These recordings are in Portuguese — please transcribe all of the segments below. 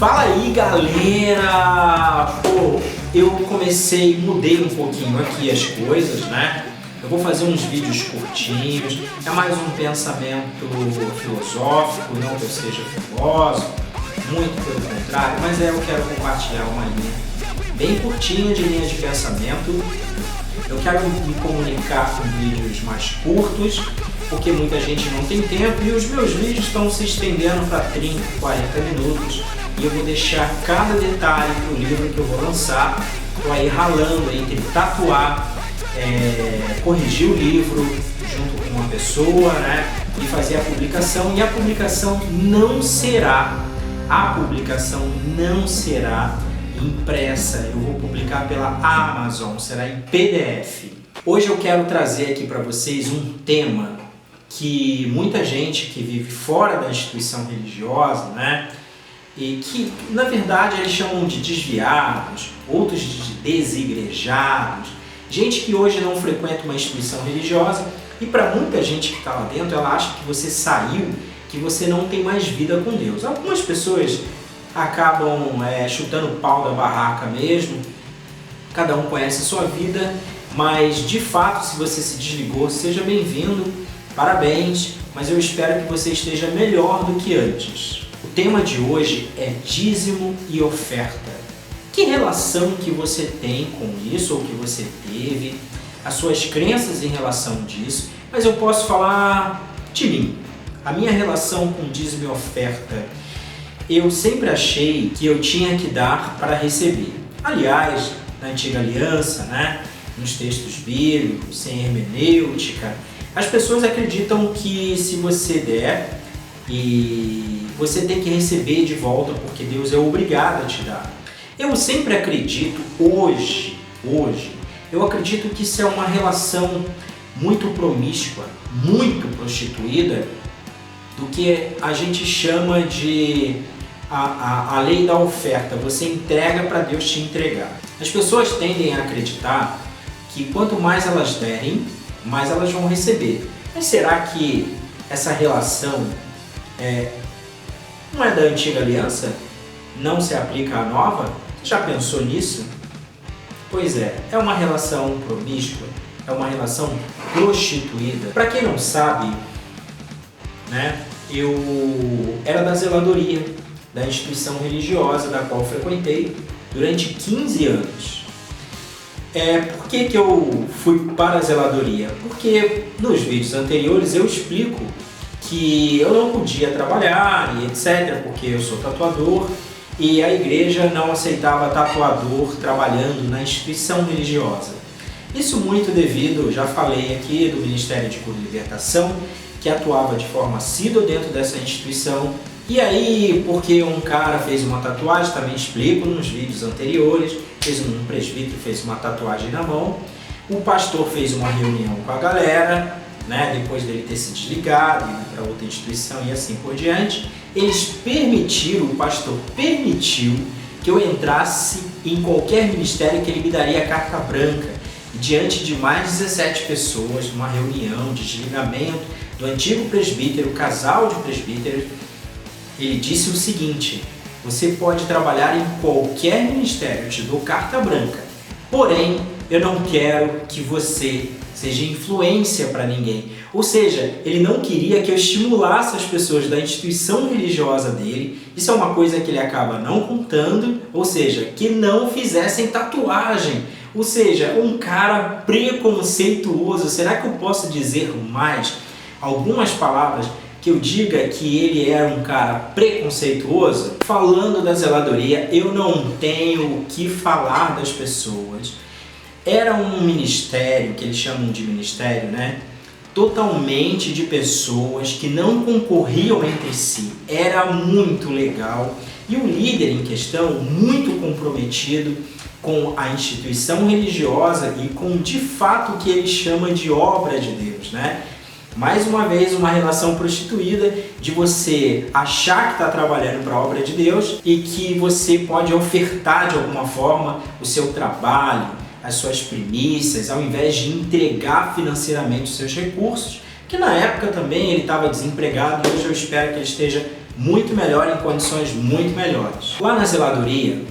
Fala aí, galera! Pô, eu mudei um pouquinho aqui as coisas, né? Eu vou fazer uns vídeos curtinhos, é mais um pensamento filosófico, não que eu seja filósofo, muito pelo contrário, mas eu quero compartilhar uma linha bem curtinha de linha de pensamento. Eu quero me comunicar com vídeos mais curtos, porque muita gente não tem tempo e os meus vídeos estão se estendendo para 30, 40 minutos e eu vou deixar cada detalhe para o livro que eu vou lançar. Estou aí ralando entre tatuar, corrigir o livro junto com uma pessoa, né, e fazer a publicação. E a publicação não será impressa, eu vou publicar pela Amazon, será em PDF. Hoje eu quero trazer aqui para vocês um tema que muita gente que vive fora da instituição religiosa, né, e que na verdade eles chamam de desviados, outros de desigrejados, gente que hoje não frequenta uma instituição religiosa, e para muita gente que está lá dentro, ela acha que você saiu, que você não tem mais vida com Deus. Algumas pessoas acabam chutando o pau da barraca mesmo, cada um conhece a sua vida, mas de fato, se você se desligou, seja bem-vindo, parabéns, mas eu espero que você esteja melhor do que antes. O tema de hoje é dízimo e oferta. Que relação que você tem com isso, ou que você teve, as suas crenças em relação disso, mas eu posso falar de mim. A minha relação com dízimo e oferta, eu sempre achei que eu tinha que dar para receber. Aliás, na antiga aliança, né, nos textos bíblicos, sem hermenêutica, as pessoas acreditam que se você der, e você tem que receber de volta porque Deus é obrigado a te dar. Eu sempre acredito, hoje, eu acredito que isso é uma relação muito promíscua, muito prostituída, do que a gente chama de a lei da oferta. Você entrega para Deus te entregar. As pessoas tendem a acreditar que quanto mais elas derem, mais elas vão receber. Mas será que essa relação não é da antiga aliança? Não se aplica à nova? Já pensou nisso? Pois é uma relação promíscua, é uma relação prostituída. Para quem não sabe, né, eu era da zeladoria da instituição religiosa da qual frequentei durante 15 anos. Por que eu fui para a zeladoria? Porque nos vídeos anteriores eu explico que eu não podia trabalhar e etc, porque eu sou tatuador e a igreja não aceitava tatuador trabalhando na instituição religiosa. Isso muito devido, já falei aqui, do Ministério de Cura e Libertação, que atuava de forma assídua dentro dessa instituição. E aí, porque um cara fez uma tatuagem, também explico nos vídeos anteriores, um presbítero fez uma tatuagem na mão, o pastor fez uma reunião com a galera, né, depois dele ter se desligado, ido para outra instituição e assim por diante, o pastor permitiu que eu entrasse em qualquer ministério, que ele me daria a carta branca. E diante de mais 17 pessoas, numa reunião de desligamento do antigo presbítero, casal de presbíteros, ele disse o seguinte: você pode trabalhar em qualquer ministério, eu te dou carta branca, porém eu não quero que você seja influência para ninguém. Ou seja, ele não queria que eu estimulasse as pessoas da instituição religiosa dele. Isso é uma coisa que ele acaba não contando, ou seja, que não fizessem tatuagem. Ou seja, um cara preconceituoso. Será que eu posso dizer mais algumas palavras que eu diga que ele era um cara preconceituoso? Falando da zeladoria, eu não tenho o que falar das pessoas. Era um ministério, que eles chamam de ministério, né? Totalmente de pessoas que não concorriam entre si. Era muito legal. E o líder em questão, muito comprometido com a instituição religiosa e com, de fato, o que ele chama de obra de Deus, né? Mais uma vez, uma relação prostituída de você achar que está trabalhando para a obra de Deus e que você pode ofertar de alguma forma o seu trabalho, as suas primícias, ao invés de entregar financeiramente os seus recursos, que na época também ele estava desempregado, hoje eu espero que ele esteja muito melhor, em condições muito melhores. Lá na zeladoria,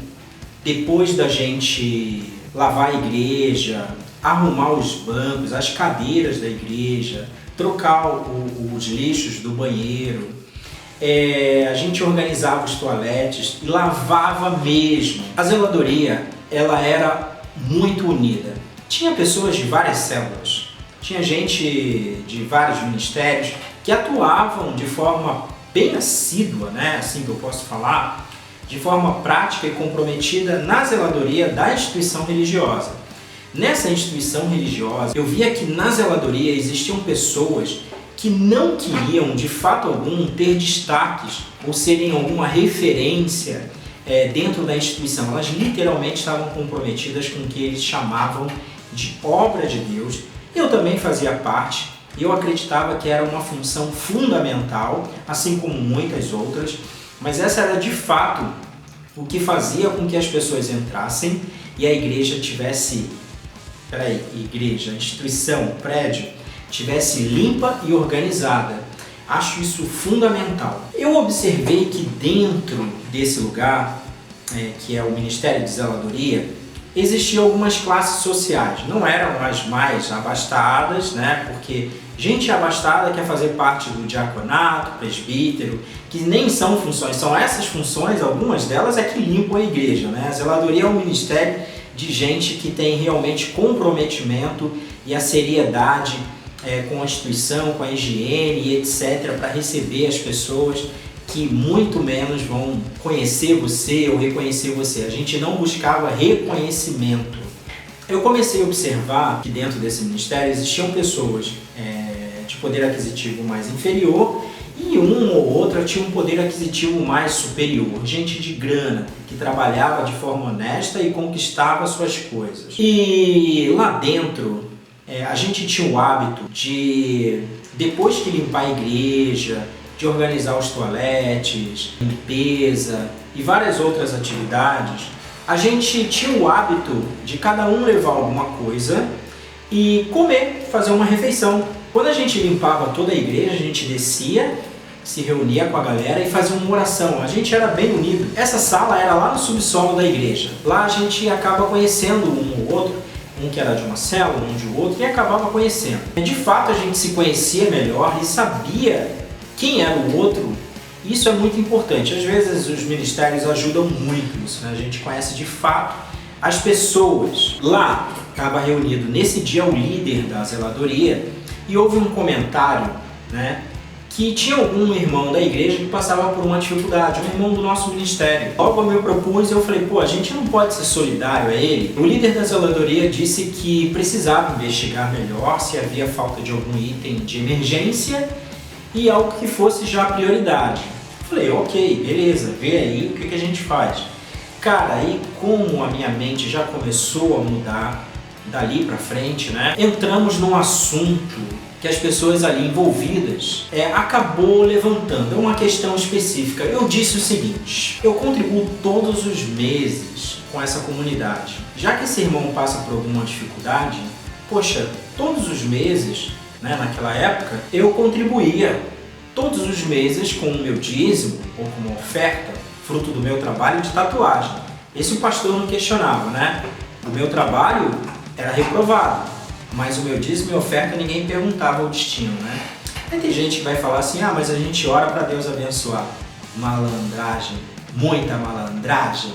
depois da gente lavar a igreja, arrumar os bancos, as cadeiras da igreja, trocar os lixos do banheiro, a gente organizava os toaletes e lavava mesmo. A zeladoria, ela era muito unida. Tinha pessoas de várias células, tinha gente de vários ministérios que atuavam de forma bem assídua, né? Assim que eu posso falar, de forma prática e comprometida na zeladoria da instituição religiosa. Nessa instituição religiosa, eu via que na zeladoria existiam pessoas que não queriam, de fato algum, ter destaques ou serem alguma referência dentro da instituição. Elas literalmente estavam comprometidas com o que eles chamavam de obra de Deus. Eu também fazia parte, e eu acreditava que era uma função fundamental, assim como muitas outras, mas essa era de fato o que fazia com que as pessoas entrassem e a igreja tivesse, instituição, prédio, tivesse limpa e organizada. Acho isso fundamental. Eu observei que dentro desse lugar, que é o Ministério de Zeladoria, existiam algumas classes sociais. Não eram as mais abastadas, né? Porque gente abastada quer fazer parte do diaconato, presbítero, que nem são funções, são essas funções, algumas delas é que limpam a igreja, né? A zeladoria é um ministério de gente que tem realmente comprometimento e a seriedade com a instituição, com a higiene e etc, para receber as pessoas que muito menos vão conhecer você ou reconhecer você. A gente não buscava reconhecimento. Eu comecei a observar que dentro desse ministério existiam pessoas de poder aquisitivo mais inferior e um ou outra tinha um poder aquisitivo mais superior. Gente de grana, que trabalhava de forma honesta e conquistava suas coisas. E lá dentro, a gente tinha o hábito de, depois que limpar a igreja, de organizar os toaletes, limpeza e várias outras atividades, a gente tinha o hábito de cada um levar alguma coisa e comer, fazer uma refeição. Quando a gente limpava toda a igreja, a gente descia, se reunia com a galera e fazia uma oração. A gente era bem unido. Essa sala era lá no subsolo da igreja. Lá a gente acaba conhecendo um ou outro, um que era de uma célula, um de outro, e acabava conhecendo. De fato, a gente se conhecia melhor e sabia quem era o outro. Isso é muito importante. Às vezes os ministérios ajudam muito isso, né? A gente conhece de fato as pessoas. Lá estava reunido nesse dia o líder da zeladoria e houve um comentário, né, que tinha algum irmão da igreja que passava por uma dificuldade, um irmão do nosso ministério. Logo eu me propus e eu falei, a gente não pode ser solidário a ele. O líder da zeladoria disse que precisava investigar melhor se havia falta de algum item de emergência e algo que fosse já prioridade. Falei, ok, beleza, vê aí o que a gente faz. Cara, aí como a minha mente já começou a mudar dali pra frente, né? Entramos num assunto que as pessoas ali envolvidas acabou levantando. É uma questão específica. Eu disse o seguinte, eu contribuo todos os meses com essa comunidade. Já que esse irmão passa por alguma dificuldade, todos os meses, né, naquela época, eu contribuía todos os meses com o meu dízimo ou com uma oferta, fruto do meu trabalho de tatuagem. Esse o pastor não questionava, né? O meu trabalho era reprovado, mas o meu dízimo e oferta ninguém perguntava o destino, né? Aí tem gente que vai falar assim, mas a gente ora para Deus abençoar. Malandragem, muita malandragem.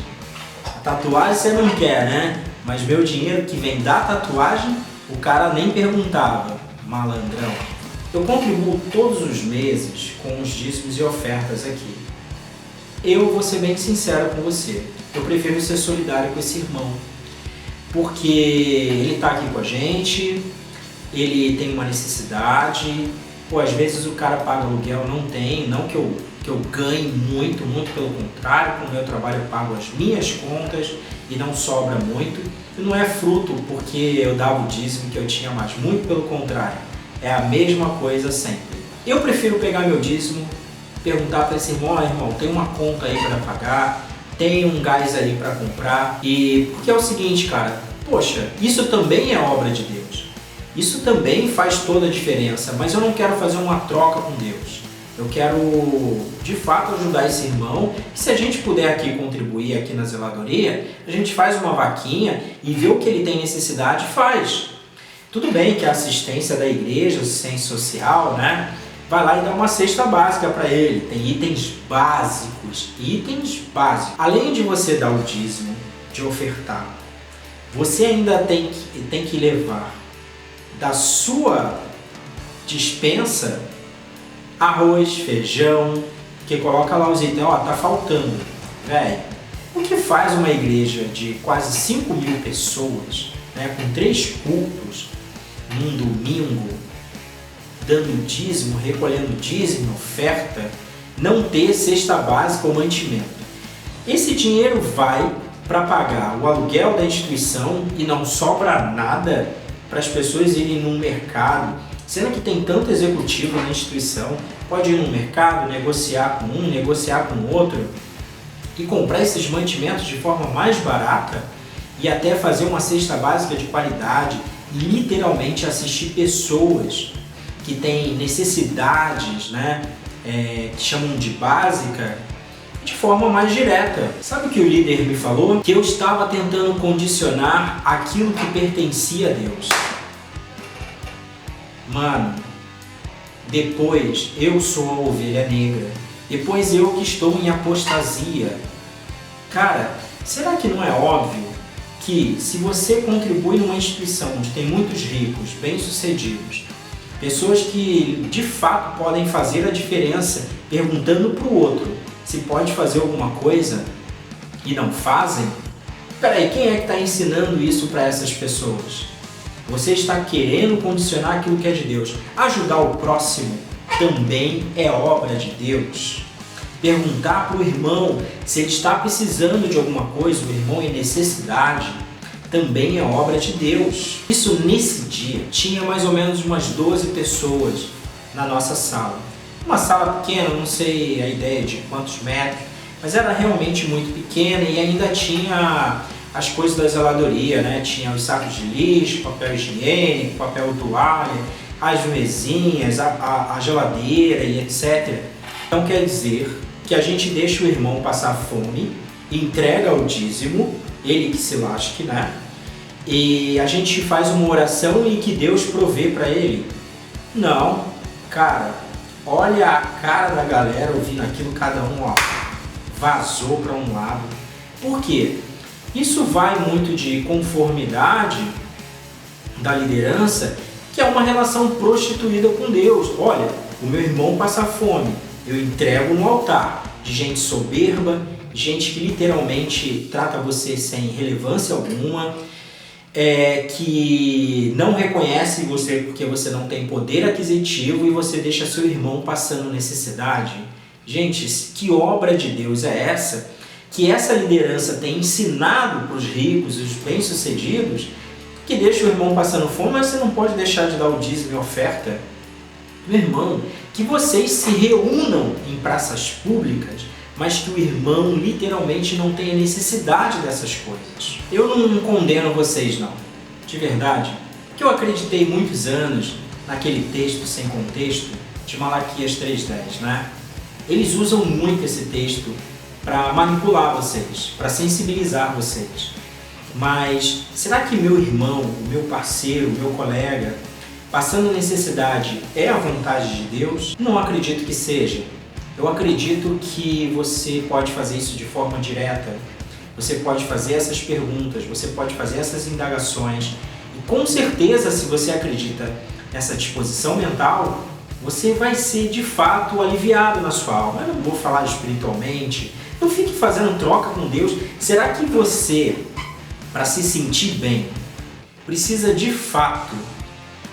A tatuagem você não quer, né? Mas meu dinheiro que vem da tatuagem, o cara nem perguntava. Malandrão. Eu contribuo todos os meses com os dízimos e ofertas aqui. Eu vou ser bem sincero com você. Eu prefiro ser solidário com esse irmão. Porque ele está aqui com a gente, ele tem uma necessidade. Às vezes o cara paga aluguel, não tem. Não que eu ganhe muito, muito pelo contrário. Com o meu trabalho eu pago as minhas contas e não sobra muito. E não é fruto porque eu dava o dízimo que eu tinha mais. Muito pelo contrário. É a mesma coisa sempre. Eu prefiro pegar meu dízimo, perguntar para esse irmão, irmão, tem uma conta aí para pagar, tem um gás ali para comprar. E porque é o seguinte, cara, isso também é obra de Deus. Isso também faz toda a diferença, mas eu não quero fazer uma troca com Deus. Eu quero, de fato, ajudar esse irmão. E se a gente puder aqui contribuir aqui na zeladoria, a gente faz uma vaquinha e vê o que ele tem necessidade e faz. Tudo bem que a assistência da igreja, assistência social, né? Vai lá e dá uma cesta básica para ele. Tem itens básicos. Além de você dar o dízimo, de ofertar, você ainda tem que levar da sua despensa arroz, feijão, que coloca lá os itens, ó, tá faltando. Velho, o que faz uma igreja de quase 5.000 pessoas, né, com 3 cultos, num domingo, dando dízimo, recolhendo dízimo, oferta, não ter cesta básica ou mantimento? Esse dinheiro vai para pagar o aluguel da instituição e não sobra nada para as pessoas irem no mercado, sendo que tem tanto executivo na instituição, pode ir no mercado, negociar com um, negociar com o outro e comprar esses mantimentos de forma mais barata e até fazer uma cesta básica de qualidade e literalmente assistir pessoas que têm necessidades, né, que chamam de básica, de forma mais direta. Sabe o que o líder me falou? Que eu estava tentando condicionar aquilo que pertencia a Deus. Mano, depois eu sou a ovelha negra, depois eu que estou em apostasia. Cara, será que não é óbvio que se você contribui numa instituição onde tem muitos ricos, bem-sucedidos, pessoas que de fato podem fazer a diferença perguntando para o outro se pode fazer alguma coisa e não fazem? Peraí, quem é que está ensinando isso para essas pessoas? Você está querendo condicionar aquilo que é de Deus. Ajudar o próximo também é obra de Deus. Perguntar para o irmão se ele está precisando de alguma coisa, o irmão em necessidade, também é obra de Deus. Isso nesse dia, tinha mais ou menos umas 12 pessoas na nossa sala. Uma sala pequena, não sei a ideia de quantos metros, mas era realmente muito pequena e ainda tinha as coisas da zeladoria, né? Tinha os sacos de lixo, papel higiênico, papel toalha, as mesinhas, a geladeira e etc. Então quer dizer que a gente deixa o irmão passar fome, entrega o dízimo, ele que se lasque, né? E a gente faz uma oração e que Deus provê para ele. Não, cara, olha a cara da galera ouvindo aquilo, cada um, ó, vazou para um lado. Por quê? Isso vai muito de conformidade da liderança, que é uma relação prostituída com Deus. Olha, o meu irmão passa fome, eu entrego no altar. De gente soberba, gente que literalmente trata você sem relevância alguma, que não reconhece você porque você não tem poder aquisitivo e você deixa seu irmão passando necessidade. Gente, que obra de Deus é essa? Que essa liderança tem ensinado para os ricos e os bem-sucedidos que deixa o irmão passando fome, mas você não pode deixar de dar o dízimo e oferta. Meu irmão, que vocês se reúnam em praças públicas, mas que o irmão literalmente não tenha necessidade dessas coisas. Eu não condeno vocês não, de verdade, porque eu acreditei muitos anos naquele texto sem contexto de Malaquias 3:10, né? Eles usam muito esse texto para manipular vocês, para sensibilizar vocês. Mas será que meu irmão, o meu parceiro, o meu colega, passando necessidade é a vontade de Deus? Não acredito que seja. Eu acredito que você pode fazer isso de forma direta. Você pode fazer essas perguntas, você pode fazer essas indagações. E com certeza, se você acredita nessa disposição mental, você vai ser de fato aliviado na sua alma. Eu não vou falar espiritualmente. Não fique fazendo troca com Deus. Será que você, para se sentir bem, precisa de fato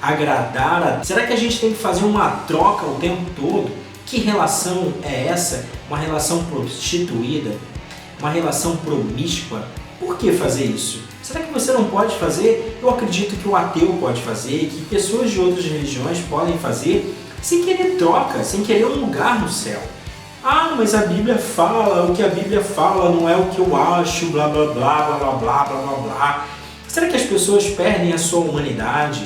agradar a... Será que a gente tem que fazer uma troca o tempo todo? Que relação é essa? Uma relação prostituída? Uma relação promíscua? Por que fazer isso? Será que você não pode fazer? Eu acredito que o ateu pode fazer, que pessoas de outras religiões podem fazer, sem querer troca, sem querer um lugar no céu. Ah, mas a Bíblia fala, o que a Bíblia fala não é o que eu acho, blá blá blá blá blá blá blá blá blá. Será que as pessoas perdem a sua humanidade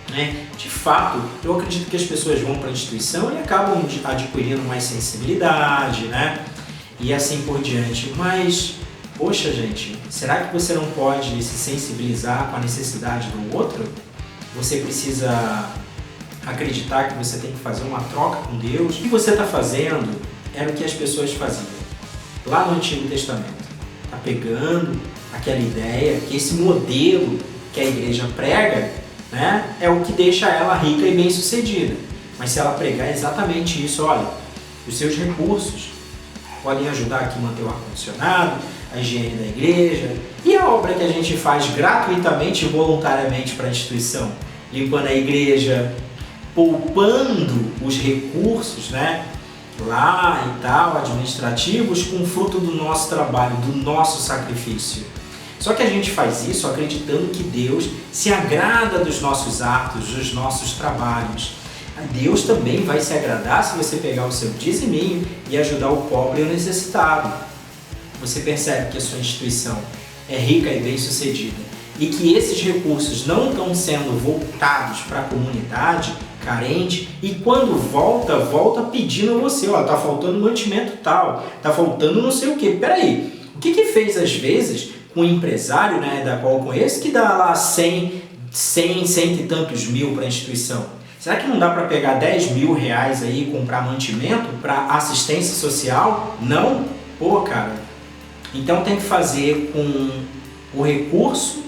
né? De fato, eu acredito que as pessoas vão para a instituição e acabam adquirindo mais sensibilidade, né? E assim por diante. Mas, poxa gente, será que você não pode se sensibilizar com a necessidade do outro? Você precisa acreditar que você tem que fazer uma troca com Deus. O que você está fazendo era o que as pessoas faziam lá no Antigo Testamento. Está pegando aquela ideia, que esse modelo que a igreja prega, né, é o que deixa ela rica e bem-sucedida. Mas se ela pregar exatamente isso, olha, os seus recursos podem ajudar aqui a manter o ar-condicionado, a higiene da igreja e a obra que a gente faz gratuitamente e voluntariamente para a instituição, limpando a igreja, poupando os recursos, né, lá e tal, administrativos, com o fruto do nosso trabalho, do nosso sacrifício. Só que a gente faz isso acreditando que Deus se agrada dos nossos atos, dos nossos trabalhos. Deus também vai se agradar se você pegar o seu diziminho e ajudar o pobre e o necessitado. Você percebe que a sua instituição é rica e bem-sucedida e que esses recursos não estão sendo voltados para a comunidade carente e quando volta pedindo a você, ó, tá faltando mantimento tal, tá faltando não sei o que. Peraí, o que fez às vezes com um empresário, né, da qual eu conheço, que dá lá 100 e tantos mil para a instituição? Será que não dá para pegar 10 mil reais aí e comprar mantimento para assistência social? Não? Pô, cara. Então tem que fazer com o recurso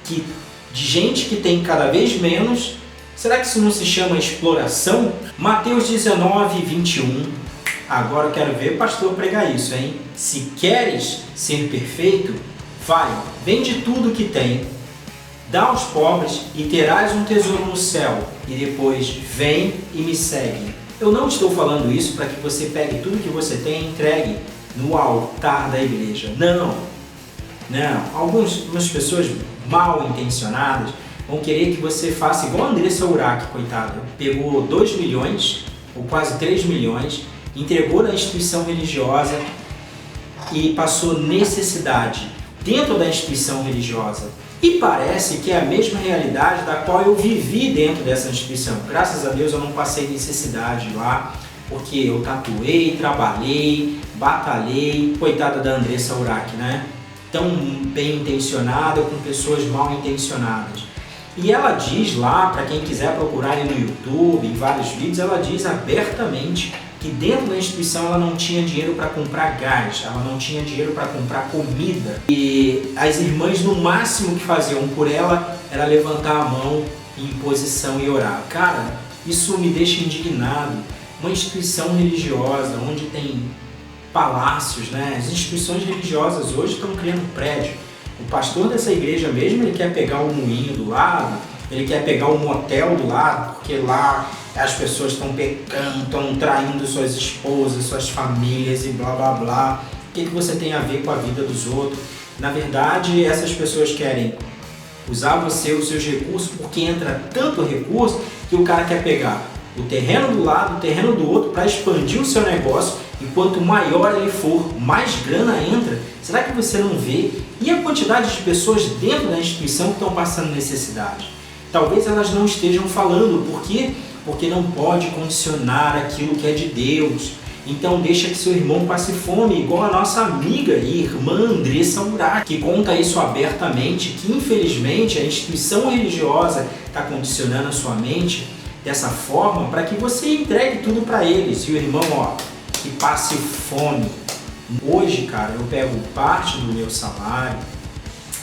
de gente que tem cada vez menos. Será que isso não se chama exploração? Mateus 19, 21. Agora eu quero ver o pastor pregar isso, hein? Se queres ser perfeito, vai, vende tudo que tem, dá aos pobres e terás um tesouro no céu. E depois vem e me segue. Eu não estou falando isso para que você pegue tudo que você tem e entregue no altar da igreja. Não. Algumas pessoas mal intencionadas vão querer que você faça igual a Andressa Urach, coitada. Pegou 2 milhões, ou quase 3 milhões, entregou na instituição religiosa e passou necessidade dentro da instituição religiosa. E parece que é a mesma realidade da qual eu vivi dentro dessa instituição. Graças a Deus eu não passei necessidade lá, porque eu tatuei, trabalhei, batalhei. Coitada da Andressa Urach, né? Tão bem intencionada com pessoas mal intencionadas. E ela diz lá, para quem quiser procurar no YouTube, em vários vídeos, ela diz abertamente que dentro da instituição ela não tinha dinheiro para comprar gás, ela não tinha dinheiro para comprar comida. E as irmãs, no máximo que faziam por ela, era levantar a mão em posição e orar. Cara, isso me deixa indignado. Uma instituição religiosa, onde tem palácios, né? As instituições religiosas hoje estão criando prédio. O pastor dessa igreja mesmo, ele quer pegar o moinho do lado, ele quer pegar o motel do lado, porque lá as pessoas estão pecando, estão traindo suas esposas, suas famílias e blá blá blá. O que você tem a ver com a vida dos outros? Na verdade, essas pessoas querem usar você, os seus recursos, porque entra tanto recurso que o cara quer pegar o terreno do lado, o terreno do outro, para expandir o seu negócio, e quanto maior ele for, mais grana entra. Será que você não vê? E a quantidade de pessoas dentro da instituição que estão passando necessidade? Talvez elas não estejam falando. Por quê? Porque não pode condicionar aquilo que é de Deus. Então deixa que seu irmão passe fome, igual a nossa amiga e irmã Andressa Urach, que conta isso abertamente, que infelizmente a instituição religiosa está condicionando a sua mente dessa forma para que você entregue tudo para eles. E o irmão, ó, que passe fome. Hoje, cara, eu pego parte do meu salário,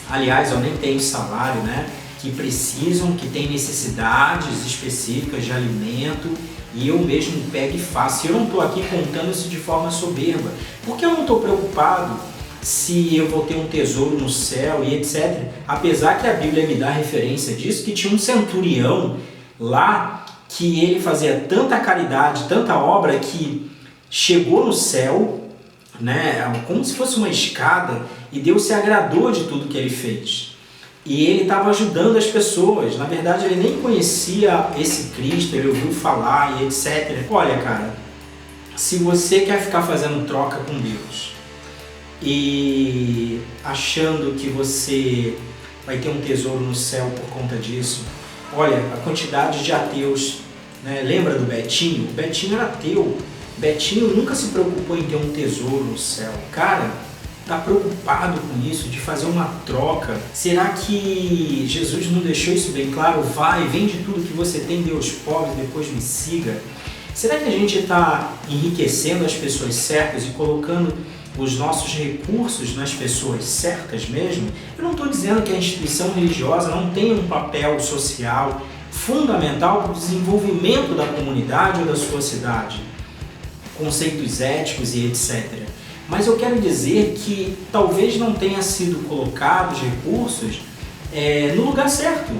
aliás, eu nem tenho salário, né? Que precisam, que têm necessidades específicas de alimento, e eu mesmo pego e faço. Eu não estou aqui contando isso de forma soberba, porque eu não estou preocupado se eu vou ter um tesouro no céu e etc. Apesar que a Bíblia me dá referência disso, que tinha um centurião lá, que ele fazia tanta caridade, tanta obra, que chegou no céu, né, como se fosse uma escada, e Deus se agradou de tudo que ele fez. E ele estava ajudando as pessoas. Na verdade, ele nem conhecia esse Cristo, ele ouviu falar e etc. Olha, cara, se você quer ficar fazendo troca com Deus e achando que você vai ter um tesouro no céu por conta disso, Olha, a quantidade de ateus, né? Lembra do Betinho? O Betinho era ateu. Betinho nunca se preocupou em ter um tesouro no céu. Cara, tá preocupado com isso, de fazer uma troca. Será que Jesus não deixou isso bem claro? Vai, vende tudo que você tem, dê aos pobres, depois me siga. Será que a gente está enriquecendo as pessoas certas e colocando os nossos recursos nas pessoas certas mesmo? Eu não estou dizendo que a instituição religiosa não tem um papel social fundamental para o desenvolvimento da comunidade ou da sua cidade, conceitos éticos e etc. Mas eu quero dizer que talvez não tenha sido colocados recursos no lugar certo.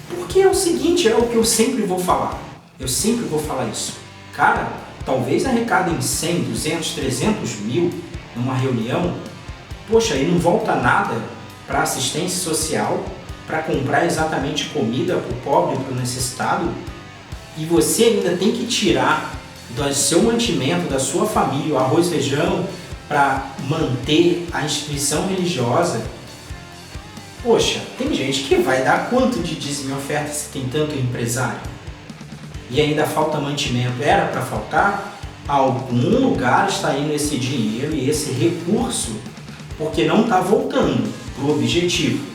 Porque é o seguinte, é o que eu sempre vou falar. Eu sempre vou falar isso. Cara, talvez arrecadem 100, 200, 300 mil numa reunião. Poxa, e não volta nada para assistência social, para comprar exatamente comida para o pobre e para o necessitado. E você ainda tem que tirar do seu mantimento, da sua família, o arroz e feijão, para manter a instituição religiosa. Poxa, tem gente que vai dar quanto de dízimo e oferta se tem tanto empresário? E ainda falta mantimento. Era para faltar? A algum lugar está indo esse dinheiro e esse recurso, porque não está voltando para o objetivo.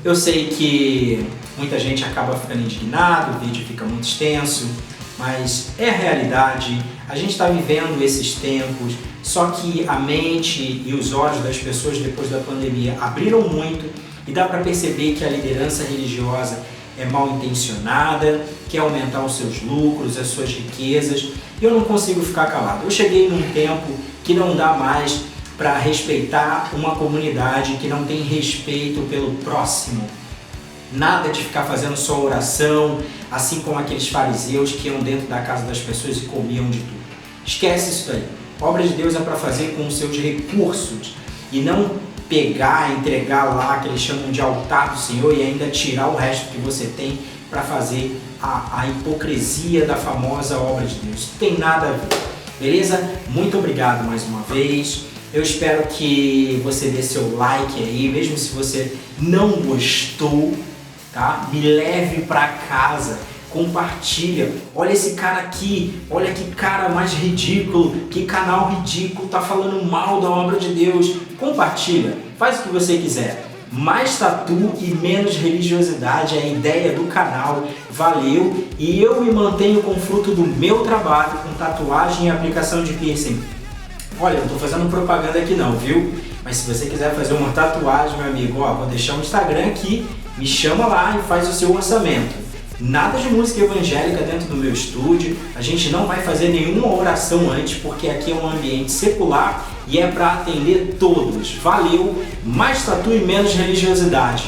Eu sei que muita gente acaba ficando indignado, o vídeo fica muito extenso, mas é a realidade. A gente está vivendo esses tempos, só que a mente e os olhos das pessoas depois da pandemia abriram muito e dá para perceber que a liderança religiosa é mal intencionada, quer aumentar os seus lucros, as suas riquezas, e eu não consigo ficar calado. Eu cheguei num tempo que não dá mais para respeitar uma comunidade que não tem respeito pelo próximo. Nada de ficar fazendo só oração, assim como aqueles fariseus que iam dentro da casa das pessoas e comiam de tudo. Esquece isso daí. A obra de Deus é para fazer com os seus recursos e não pegar, entregar lá, que eles chamam de altar do Senhor, e ainda tirar o resto que você tem para fazer a hipocrisia da famosa obra de Deus. Não tem nada a ver. Beleza? Muito obrigado mais uma vez. Eu espero que você dê seu like aí, mesmo se você não gostou, tá? Me leve para casa, compartilha. Olha esse cara aqui, olha que cara mais ridículo, que canal ridículo, tá falando mal da obra de Deus. Compartilha, faz o que você quiser. Mais tatu e menos religiosidade é a ideia do canal. Valeu! E eu me mantenho com o fruto do meu trabalho com tatuagem e aplicação de piercing. Olha, não tô fazendo propaganda aqui não, viu? Mas se você quiser fazer uma tatuagem, meu amigo, ó, vou deixar um Instagram aqui, me chama lá e faz o seu orçamento. Nada de música evangélica dentro do meu estúdio, a gente não vai fazer nenhuma oração antes, porque aqui é um ambiente secular e é para atender todos. Valeu, mais tatu e menos religiosidade.